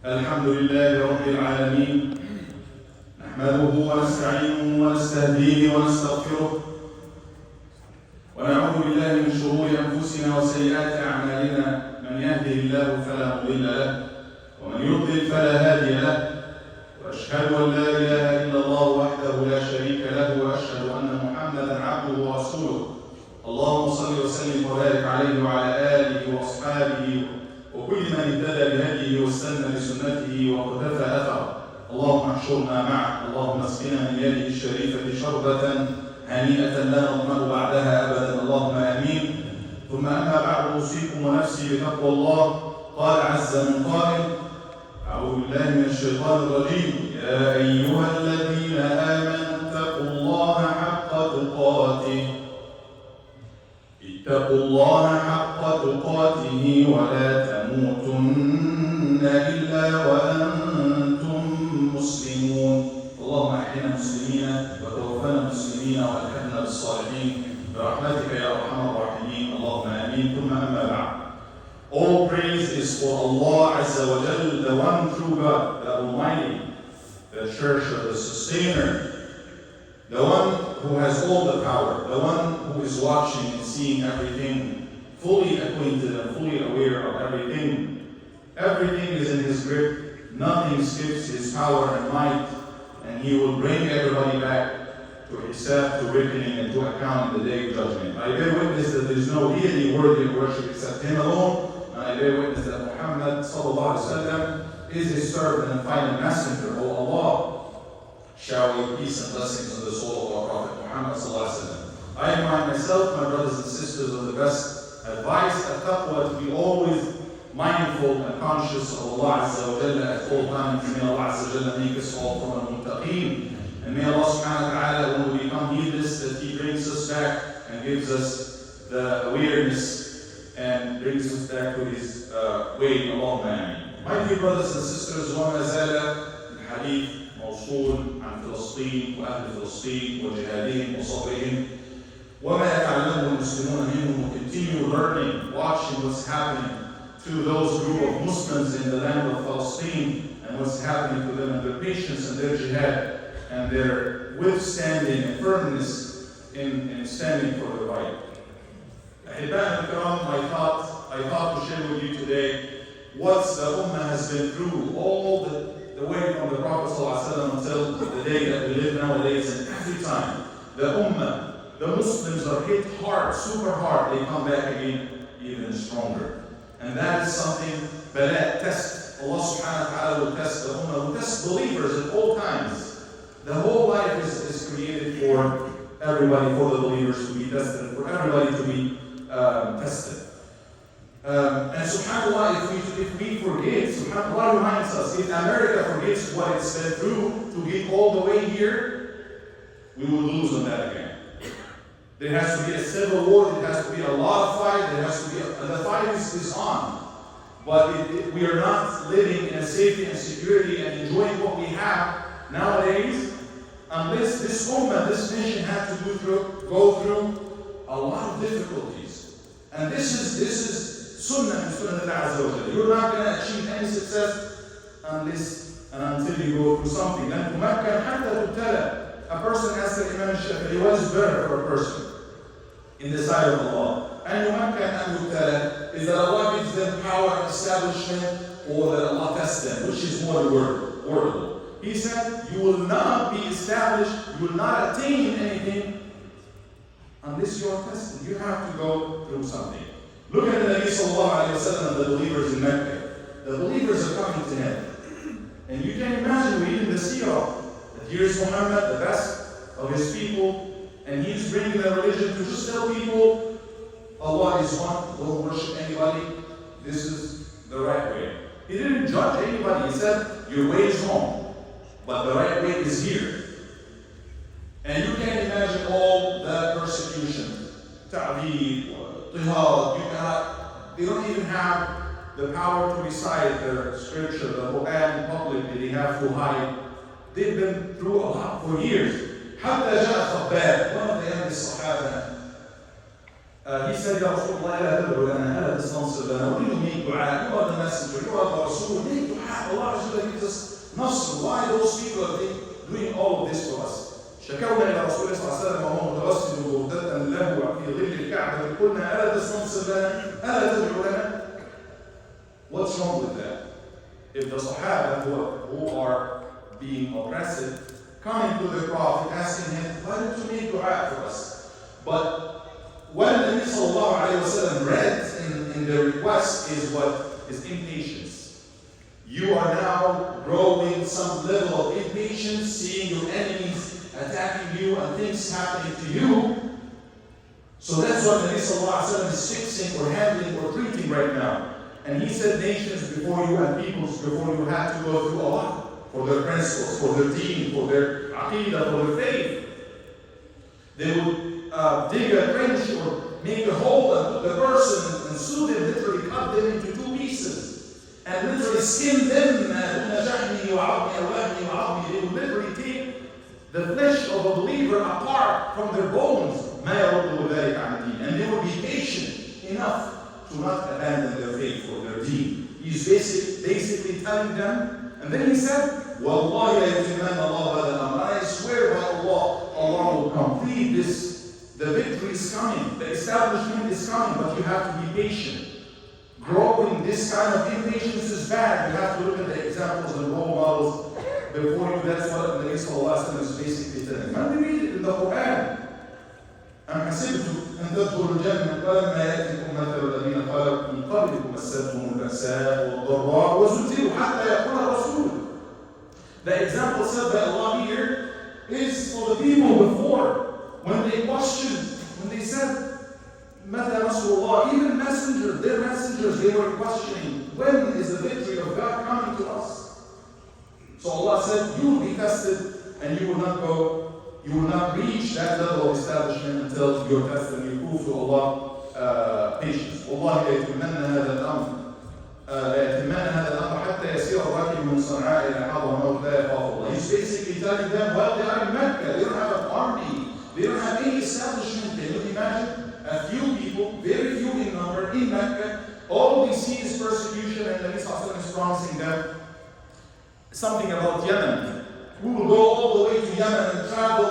الحمد لله رب العالمين، نحمده ونستعينه ونستهديه ونستغفره، ونعوذ بالله من شرور أنفسنا وسيئات أعمالنا. من يهده الله فلا مضل له، ومن يضلل فلا هادي له، وأشهد أن لا إله إلا الله وحده لا شريك له، وأشهد أن محمدا عبده ورسوله. اللهم صل وسلم وبارك عليه وعلى آله وأصحابه وكل من اهتدى بهديه واستنى بسنته واقتفى أثره. اللهم احشرنا معه، اللهم اسقنا من يده الشريفة شربة هنيئة لا نظمأ بعدها أبدا، اللهم آمين. ثم أما بعد، أوصيكم ونفسي بتقوى الله. قال عز من قائل: أعوذ بالله من الشيطان الرجيم: يا أيها الذين آمنوا اتقوا الله حق تقاته، اتقوا الله حق تقاته ولا تموتن إلا وأنتم مسلمون. اللهم أحينا مسلمين وتوفنا مسلمين وألحقنا بالصالحين برحمتك يا أرحم الراحمين، اللهم آمين. ثم أما بعد. All praise is for Allah Azza wa Jal, the one true God, the Almighty, the Cherisher, the Sustainer, the one who has all the power, the one who is watching and seeing everything, fully acquainted and fully aware of everything. Everything is in His grip, nothing escapes His power and might, and He will bring everybody back to Hisab, to reckoning, and to account in the day of judgment. I bear witness that there is no deity worthy of worship except Him alone, and I bear witness that Muhammad sallallahu alaihi wasallam is His servant and final messenger. O Allah, shower peace and blessings on the soul of our Prophet Muhammad sallallahu alaihi wasallam. I remind myself, my brothers and sisters, of the best advice at taqwa, to be always mindful and conscious of Allah Azza wa Jalla at all times. May Allah Azza wa Jalla make us all from al-muttaqeen. And may Allah subhanahu wa ta'ala, when we become heedless, that He brings us back and gives us the awareness and brings us back to His way. Allahumma ameen. My dear brothers and sisters, وما زال الحديث موصول عن فلسطين وأهل فلسطين وجهادهم وصبرهم وما يتعلمه المسلمون منهم. We continue learning, watching what's happening to those group of Muslims in the land of Palestine and what's happening to them, and their patience and their jihad and their withstanding and firmness in standing for the right. Ahibban al-Kiram, I thought to share with you today what the Ummah has been through all the way from the Prophet ﷺ until the day that we live nowadays. And every time the Ummah, the Muslims, are hit hard, super hard, they come back again even stronger. And that is something, bala, test. Allah subhanahu wa ta'ala will test the Ummah, will test believers at all times. The whole life is created for everybody, for the believers to be tested, for everybody to be tested. And subhanAllah, if we forget, subhanAllah reminds us, if America forgets what it's been through to get all the way here, we will lose on that again. There has to be a civil war, there has to be a lot of fight, there has to be, the fight is on. But we are not living in safety and security and enjoying what we have nowadays, unless this ummah, this nation had to go through a lot of difficulties. And this is sunnah and sunnah Azza wa Jalla. You're not going to achieve any success unless and until you go through something. And a person asked the Imam Shafi'i, what is better for a person in the sight of Allah? And is that Allah gives them power and establishment, or that Allah tests them? Which is more wordable? He said, you will not be established, you will not attain anything unless you are tested. You have to go through something. Look at the Nabi sallallahu alayhi wa sallam and the believers in Mecca. The believers are coming to him. And you can imagine reading the seerah, that here's Muhammad, the best of his people, and he's bringing the religion to just tell people, Allah is one, don't worship anybody, this is the right way. He didn't judge anybody, he said, your way is wrong, but the right way is here. And you can imagine all that persecution, ta'weed, tihad, they don't even have the power to recite their scripture, the Quran publicly, they have to hide. They've been through a lot for years. حتى جاء خباب, one of the youngest Sahaba, he said, Ya Rasulullah, لا تدعو لنا, ألا تستنصر لنا, we need دعاء, you are the messenger, you are the Rasul, we need dua, Allah gives us nasr. Why those people are doing all of this to us? شكونا إلى رسول الله صلى الله عليه وسلم وهو متوسل بردة له في ظل الكعبة قلنا ألا تستنصر لنا؟ ألا تدعو لنا؟ What's wrong with that? If the Sahaba who are being oppressive coming to the Prophet asking him, why don't you make dua for us? But what the Nabi sallallahu alayhi wa sallam read in the request is what is impatience. You are now growing some level of impatience, seeing your enemies attacking you and things happening to you. So that's what the Nabi sallallahu alayhi wa sallam is fixing or handling or treating right now. And he said nations before you and peoples before you had to go through a lot for their principles, for their deen, for their aqidah, for their faith. They would dig a trench or make a hole and put the person and sue them, literally cut them into two pieces and literally skin them. They would literally take the flesh of a believer apart from their bones. And they would be patient enough to not abandon their faith or their deen. He's basically telling them, and then he said, Wallahi I swear by Allah, Allah will complete this. The victory is coming, the establishment is coming, but you have to be patient. Growing this kind of impatience is bad. You have to look at the examples and role models before you. That's what the Nabi sallallahu alaihi wasallam is basically telling. When we read it in the Quran, أم حسبتم أن تدخلوا الجنة ولما يأتكم مثل الذين خلوا من قبلكم مستهم البأساء والضراء وزلزلوا حتى يقول الرسول. The example said by Allah here is for the people before. When they questioned, when they said, متى نصر الله, even messengers, their messengers, they were questioning, when is the victory of God coming to us? So Allah said, you will be tested and you will not reach that level of establishment until you're tested and you prove to Allah patience. والله لا يتمنى هذا الأمر حتى يسير الراكب من صنعاء إلى حضرموت لا يخاف الله. He's basically telling them, well, they are in Mecca, they don't have an army, they don't have any establishment. Can you imagine? A few people, very few in number, in Mecca, all we see is persecution, and Nabi sallallahu alaihi wasallam is promising them something about Yemen. We will go all the way to Yemen and travel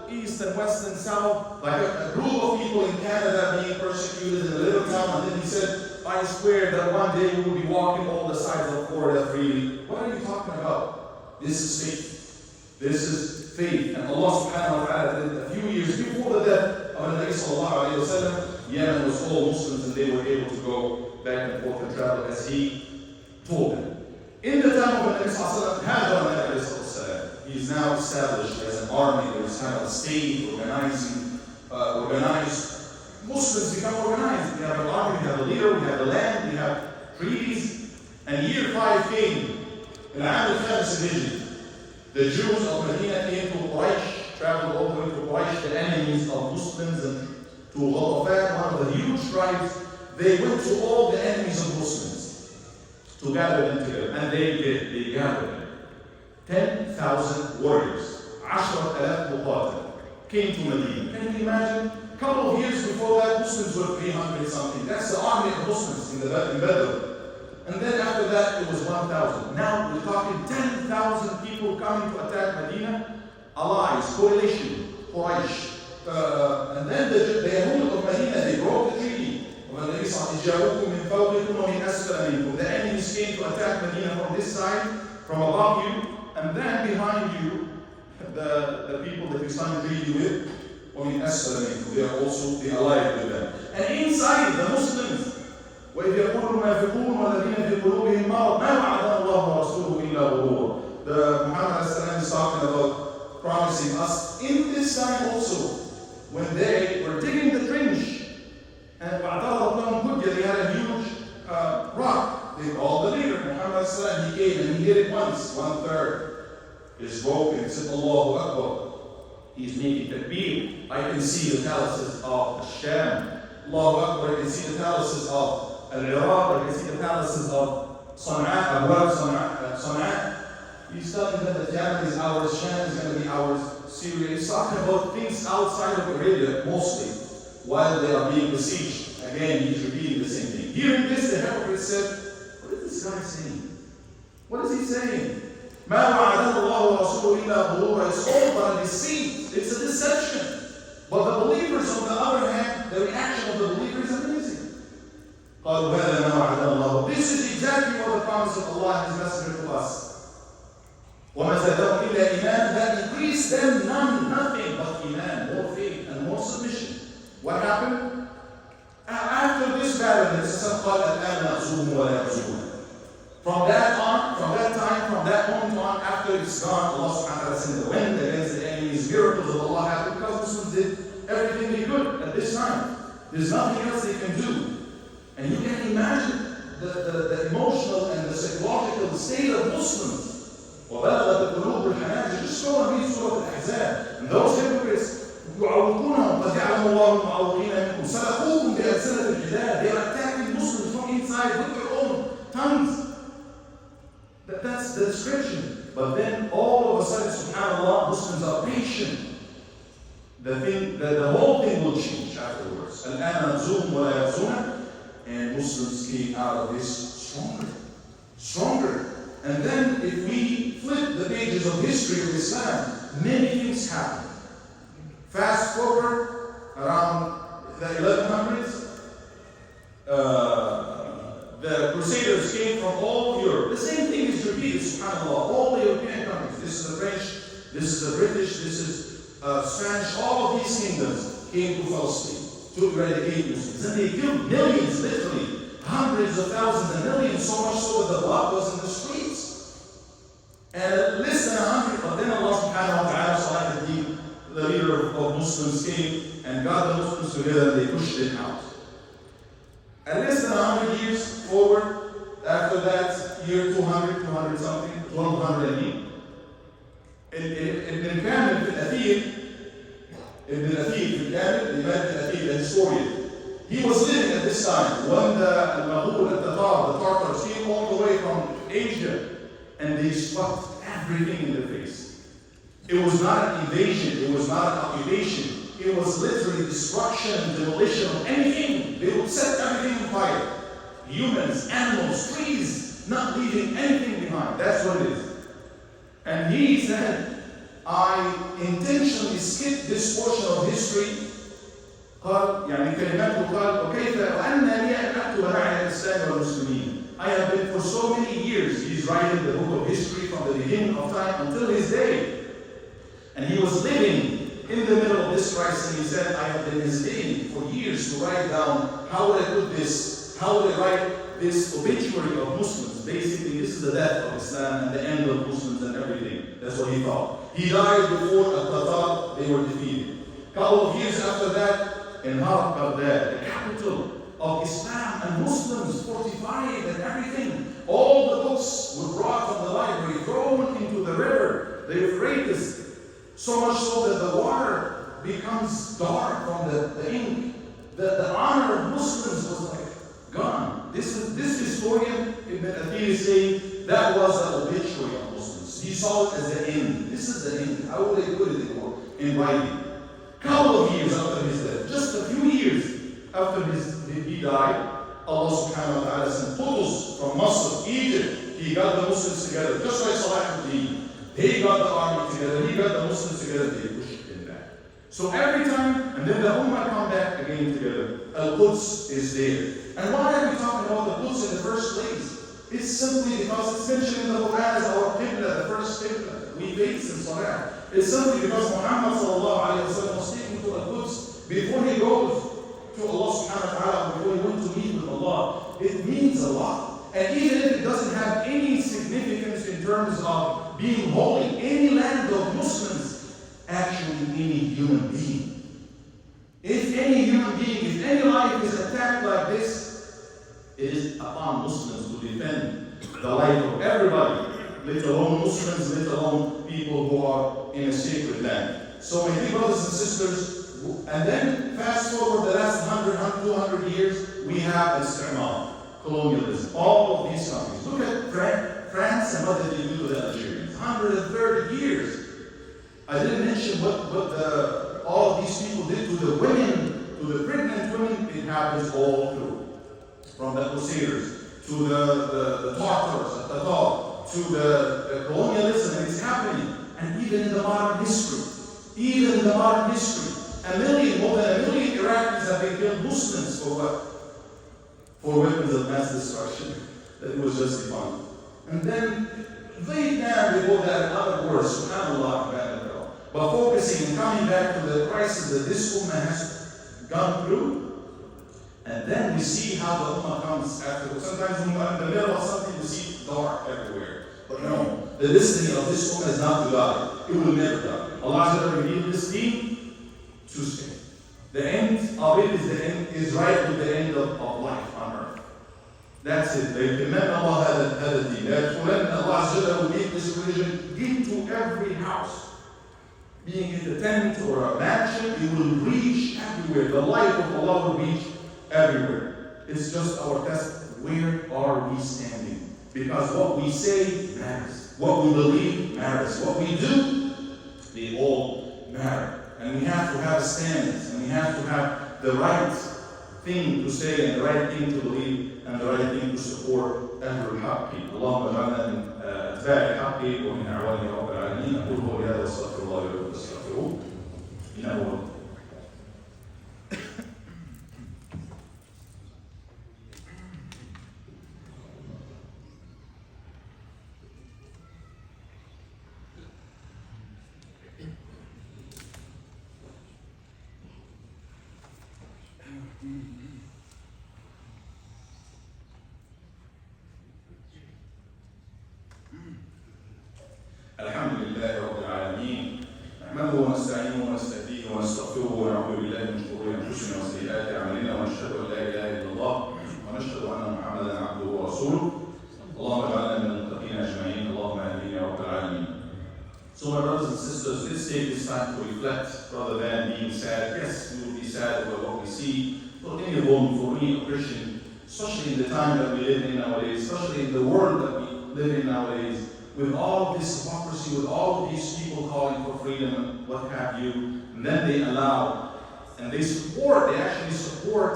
east and west and south, like a group of people in Canada being persecuted in a little town. And then he said, I swear that one day we will be walking all the sides of Florida freely. What are you talking about? This is faith. This is faith. And Allah subhanahu wa ta'ala did a few years before the death of the Nabi sallallahu alayhi wa sallam, Yemen was all Muslims and they were able to go back and forth and travel as he told them. In the time of the Nabi sallallahu alayhi wa sallam, he is now established as an army. There's kind of a state organized. Muslims become organized. We have an army, we have a leader, we have a land, we have treaties. And year 5 came. In Al Khamis division, the Jews of Medina came to Quraysh, traveled all the way to Quraysh, the enemies of Muslims, and to Ghatafan, one of the huge tribes. They went to all the enemies of Muslims to gather them together. And they did. They gathered them. 10,000 warriors, 10,000 muqatil came to Medina. Can you imagine? A couple of years before that, Muslims were 300 something. That's the army of Muslims in Badr. And then after that, it was 1,000. Now we're talking 10,000 people coming to attack Medina. Allies, coalition, Quraysh. And then the Yahud of Medina, they broke the treaty. The enemies came to attack Medina from this side, from above you. And then behind you, the people that you signed treaty with, they are also allied with them. And inside the Muslims, وَإِذْ يَقُولُ الْمُنَافِقُونَ وَالَّذِينَ فِي قُلُوبِهِم مَرَضٌ مَا وَعَدَنَا اللَّهُ وَرَسُولُهُ إِلَّا غُرُورًا. The Muhammad is talking about promising us in this time also, when they were digging the trench, and they had a huge rock. They called the leader, Muhammad, he came and he hit it once, 1/3 is broken. He said, Allahu Akbar. He's making takbir. I can see the palaces of Sham. Allahu Akbar. I can see the palaces of Al-Iraq. I can see the palaces of Sana'a, Sana'a. He's telling them that Yemen is ours, Sham is going to be ours, Syria. He's talking about things outside of Arabia, mostly, while they are being besieged. Again, he's repeating the same thing. Hearing this, the hypocrite said, what is this guy saying? What is he saying? مَا وَعَدَنَا اللَّهُ وَرَسُولُهُ إِلَّا غُرُورًا. It's all but a deceit. It's a deception. But the believers, on the other hand, the reaction of the believers is amazing. قَالُوا هَذَا مَا وَعَدَنَا اللَّهُ. This is exactly what the promise of Allah and His Messenger to us. وَمَا زَادَهُمْ إِلَّا إِيمَانًا. That increased them nothing but iman, more faith and more submission. What happened? After this battle, it says, قَالَ الْآنَ نَأْخُذُهُمْ وَلَا يَأْخُذُونَ. From that time, from that moment on, after it's gone, Allah subhanahu wa ta'ala sent the wind against the enemies. Miracles of Allah happened because Muslims did everything they could at this time. There's nothing else they can do. And you can imagine the emotional and the psychological state of Muslims. وَبَلَغَتِ الْقُلُوبُ الْحَنَاجِرَ. Just go and read Surah Al-Ahzab. And those hypocrites, يعوقونهم قد يعلم الله المعوقين منكم سلقوكم بألسنة الحداد. They are attacking Muslims from inside with their own tongues. That's the description. But then all of a sudden, subhanAllah, Muslims are patient. The whole thing will change afterwards. الآن نَنْزُوهُمْ وَلَا يَغْزُونَ. And Muslims came out of this stronger. And then if we flip the pages of history of Islam, many things happen. Fast forward around the 1100s, the Crusaders came from all of Europe. The same thing is repeated, subhanAllah, all the European countries. This is the French, this is the British, this is Spanish, all of these kingdoms came to Palestine to eradicate Muslims. And they killed millions, literally, hundreds of thousands and millions, so much so that the blood was in the streets. And less than 100, but then Allah subhanahu wa ta'ala selected the leader of Muslims came and got the Muslims together and they pushed it out. And less than 100 years forward, after that, year 200 something, 1200 AD, Ibn Kamil the historian, he was living at this time when the Mughal, the Tartars came all the way from Asia and they swept everything in their face. It was not an invasion, it was not an occupation. It was literally destruction, demolition of anything. They would set everything on fire. Humans, animals, trees, not leaving anything behind. That's what it is. And he said, I intentionally skipped this portion of history. قال يعني كلماته قال وكيف وأنا لي أن أكتب عن الإسلام والمسلمين. I have been for so many years. He's writing the book of history from the beginning of time until his day. And he was living in the middle of this crisis, and he said, I have been hesitating for years to write down how would I put this, how would I write this obituary of Muslims. Basically, this is the death of Islam and the end of Muslims and everything. That's what he thought. He died before Al-Tatar, they were defeated. A couple of years after that, in Harb, Baghdad, the capital of Islam and Muslims, fortified and everything. All the books were brought from the library, thrown into the river, the Euphrates. So much so that the water becomes dark from the ink. The honor of Muslims was like gone. This historian, Ibn Athir, is saying that was the obituary of Muslims. He saw it as the end. This is the end. How would they put it in writing? A couple of years after his death, just a few years after he died, Allah subhanahu wa ta'ala sent Qudus from Masr, Egypt. He got the Muslims together, just like Salahuddin. They got the army together, he got the Muslims together, they pushed him back. So every time, and then the Ummah come back again together, Al-Quds is there. And why are we talking about the Quds in the first place? It's simply because it's mentioned in the Quran as our Qibla, the first Qibla. We face in Salah. It's simply because Muhammad sallallahu alayhi wa sallam was speaking to Al-Quds before he goes to Allah subhanahu wa ta'ala, before he went to meet with Allah. It means a lot. And even if it doesn't have any significance in terms of being holy, any land of Muslims, actually any human being. If any human being, if any life is attacked like this, it is upon Muslims to defend the life of everybody, let alone Muslims, let alone people who are in a sacred land. So my dear brothers and sisters, and then fast forward the last 100, 200 years, we have Istimar, colonialism. All of these countries. Look at France and what did they do to the Algerians? 130 years. I didn't mention what all of these people did to the women, to the pregnant women. It happens all through. From the Crusaders, to the Tartars, the Tatar, to the colonialism, and it's happening. And even in the modern history, more than a million Iraqis have been killed. Muslims for what? For weapons of mass destruction. That was justified. And then Vietnam, they go that another wars, subhanAllah, but focusing and coming back to the crisis that this Ummah has gone through. And then we see how the Ummah comes after. Sometimes when we're in the middle of something, we see dark everywhere. But no, the destiny of this Ummah is not to die. It will never die. Allah has revealed this deen to stay. The end of it is right with the end of life on earth. That's it. They command Allah had a deen. Allah will make this religion into every house. Being it a tent or a mansion, it will reach everywhere. The light of Allah will reach everywhere. It's just our test. Where are we standing? Because what we say matters. What we believe matters. What we do, they all matter. And we have to have standards. And we have to have the right thing to say and the right thing to believe and the right thing to support أهل الحق. اللهم اجعلنا من أتباع الحق ومن أعوان رب العالمين. أقول قولي هذا واستغفر الله لي ولكم فاستغفروه إنه هو الحمد لله رب العالمين نحمده ونستعينه ونستهديه ونستغفره ونعوذ بالله من شرور انفسنا وسيئات اعمالنا ونشهد ان لا اله الا الله ونشهد ان محمدا عبده ورسوله اللهم اجعلنا من المتقين اجمعين اللهم امين يا رب العالمين. So my brothers and sisters, let's take this time to reflect rather than being sad. Yes, we will be sad over what we see for any woman, for any Christian, especially in the time that we live in nowadays, especially in the world that we live in nowadays. With all of this hypocrisy, with all of these people calling for freedom and what have you, and then they allow, and they actually support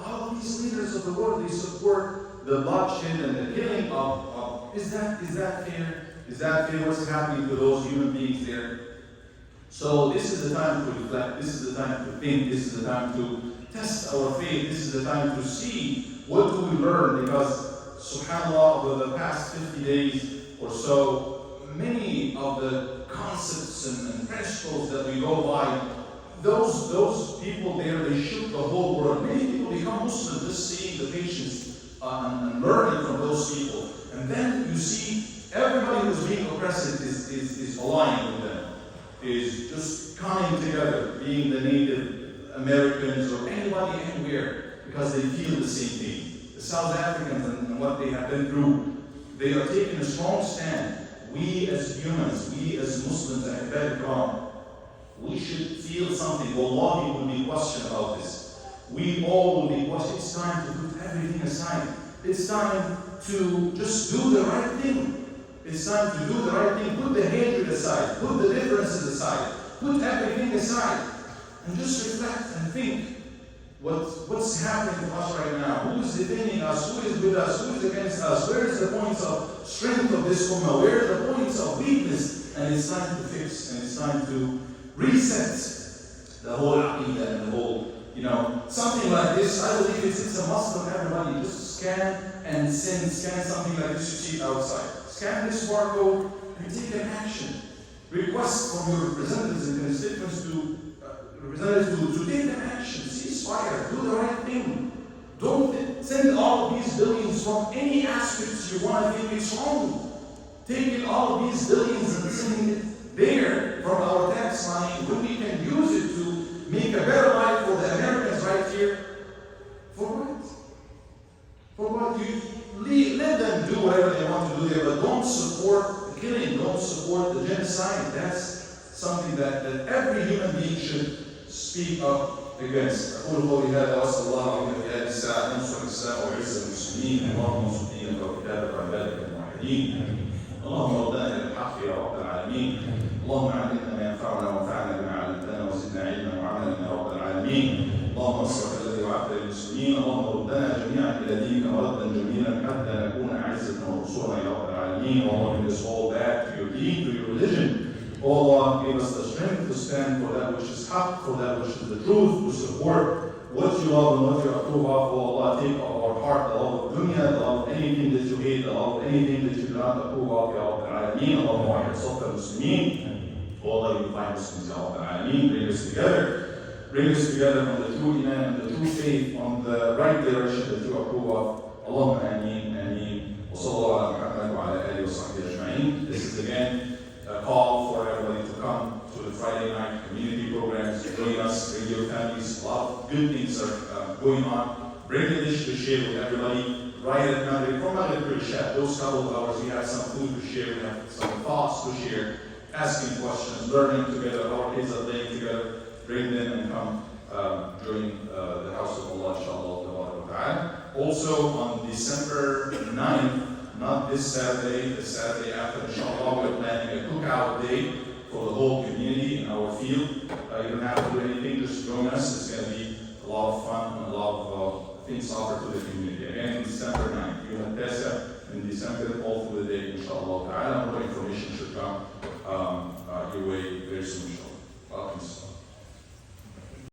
all of these leaders of the world. They support the bloodshed and the killing of is that fair? Is that fair? What's happening to those human beings there? So this is the time to reflect, this is the time to think, this is the time to test our faith, this is the time to see what do we learn, because subhanAllah, over the past 50 days, or so, many of the concepts and principles that we go by, those people there, they shook the whole world. Many people become Muslim just seeing the patience and learning from those people. And then you see everybody who's being oppressed is aligning with them, is just coming together, being the Native Americans or anybody anywhere, because they feel the same thing. The South Africans and what they have been through, they are taking a strong stand. We as humans, we as Muslims and Ahbab, we should feel something. Wallahi will be questioned about this. We all will be questioned. It's time to put everything aside. It's time to just do the right thing. It's time to do the right thing. Put the hatred aside. Put the differences aside. Put everything aside. And just reflect and think. What's happening to us right now? Who is defending us? Who is with us? Who is against us? Where is the points of strength of this Ummah? Where are the points of weakness? And it's time to fix, and it's time to reset the whole aqidah and the whole, something like this. I believe it's a must of everybody. Just scan and scan something like this you see outside. Scan this barcode and take an action. Request from your representatives and constituents to take an action. Ceasefire. Do the right thing. Don't send all of these billions from any aspects you want to think it's wrong. Taking all of these billions and sending it there from our tax money when we can use it to make a better life for the Americans right here. For what? For what? You let them do whatever they want to do there, but don't support the killing, don't support the genocide. That's something that every human being should speak up against. أقول قولي هذا وأسأل الله العظيم في هذه الساعة أن ينصر الإسلام ويعز المسلمين اللهم انصر دينك وكتابك وعبادك الموحدين اللهم ردنا إلى الحق يا رب العالمين اللهم علمنا ما ينفعنا وانفعنا بما علمتنا وزدنا علما وعملا يا رب العالمين اللهم اصرف الذي وعدت للمسلمين. اللهم ردنا جميعا إلى دينك مردا جميلا حتى نكون أعزة وانصرنا يا رب العالمين. Allah, bring us all back to your deen, to your religion. Oh Allah, give us the strength to stand for that which is haqq, for that which is the truth, to support what you love and what you approve of. Oh Allah, take of our heart the love of dunya, the love of anything that you hate, the love of anything that you do not approve of, Ya Rabb al-Alameen. Allahumma wahid saf al-Muslimin. Oh Allah, unify Muslims, Ya Rabb al-Alameen. Bring us together. Bring us together on the true iman and the true faith, on the right direction that you approve of. Allahumma ameen, ameen. Wa sallallahu ala Muhammad wa ala alihi wa sahbihi ajma'in. This is again a call for everybody to come to the Friday night community programs. Join us, bring your families. A lot of good things are going on. Bring a dish to share with everybody. Right at Maghrib, from Maghrib to Isha, those couple of hours, we have some food to share, we have some thoughts to share, asking questions, learning together. Our kids are playing together. Bring them and come join the house of Allah, inshallah. Also on December 9th, not this Saturday, the Saturday after, inshallah, we're planning a cookout day for the whole community in our field. You don't have to do anything, just join us. It's going to be a lot of fun and a lot of things offered to the community. Again, December 9th. You have Tessa in December all through the day, inshallah. I'm waiting for